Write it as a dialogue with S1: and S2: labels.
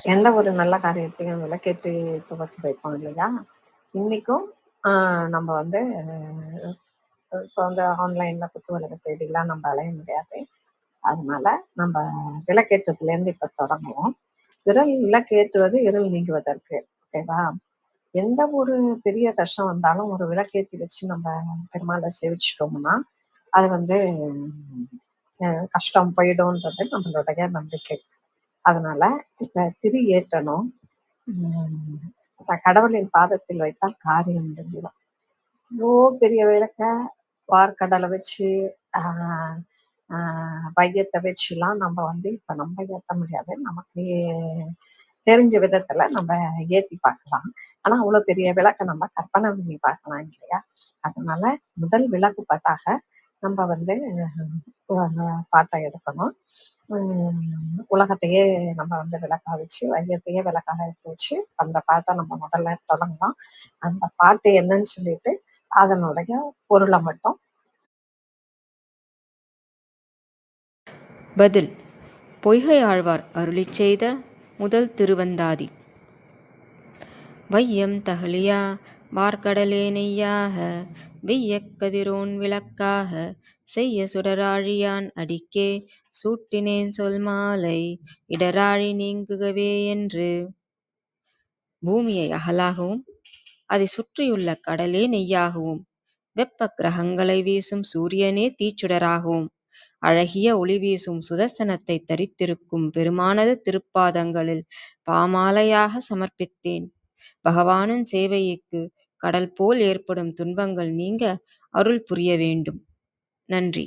S1: எந்த ஒரு நல்ல காரியத்தையும் விளக்கேற்றி துவக்கி வைப்போம் இல்லையா? இன்னைக்கும் நம்ம வந்து இப்போ வந்து ஆன்லைன்ல குத்து விளக்கு தேடிலாம் நம்ம அலைய முடியாது. அதனால நம்ம விளக்கேற்றத்துலேருந்து இப்போ தொடங்குவோம். விளக்கேற்றுவது இருள் நீங்குவதற்கு. ஓகேவா? எந்த ஒரு பெரிய கஷ்டம் வந்தாலும் ஒரு விளக்கேற்றி வச்சு நம்ம பெருமாளை சேவிச்சிட்டோம்னா அது வந்து கஷ்டம் போயிடும்ன்றது நம்மளுடைய நம்பிக்கை. அதனால இப்ப திரி ஏற்றணும். கடவுளின் பாதத்தில் வைத்தால் காரியம் முடிஞ்சிடும். இவ்வளோ பெரிய விளக்க வார்க்கடலை வச்சு வையத்தை வச்சுலாம் நம்ம வந்து இப்ப நம்ம ஏற்ற முடியாது. நமக்கு தெரிஞ்ச விதத்துல நம்ம ஏத்தி பார்க்கலாம். ஆனா அவ்வளவு பெரிய விளக்க நம்ம கற்பனை பண்ணி பார்க்கலாம் இல்லையா? அதனால முதல் விளக்கு பாட்டாக நம்ம வந்து பாட்டை எடுக்கணும். உலகத்தையே நம்ம வந்து விளக்கா வச்சு வையத்தையே விளக்காக எடுத்து வச்சு அந்த பாட்டை நம்ம முதல்ல தொடங்கலாம். அந்த பாட்டு என்னன்னு சொல்லிட்டு அதனுடைய பொருளை மட்டும்.
S2: பதில். பொய்கை ஆழ்வார் அருளிச் செய்த முதல் திருவந்தாதி. வையம் தகலியா வார்க்கடலே நெய்யாக வெய்யக் கதிரோன் விளக்காக செய்ய சுடராழியான் அடிக்கே சூட்டினேன் சொல் மாலை இடராழி நீங்குகவே என்று. பூமியை அகலாகவும் அதை சுற்றியுள்ள கடலே நெய்யாகவும் வெப்ப கிரகங்களை வீசும் சூரியனே தீச்சுடராகவும் அழகிய ஒளி வீசும் சுதர்சனத்தை தரித்திருக்கும் பெருமானது திருப்பாதங்களில் பாமாலையாக சமர்ப்பித்தேன். பகவானின் சேவைக்கு கடல் போல் ஏற்படும் துன்பங்கள் நீங்க அருள் புரிய வேண்டும். நன்றி.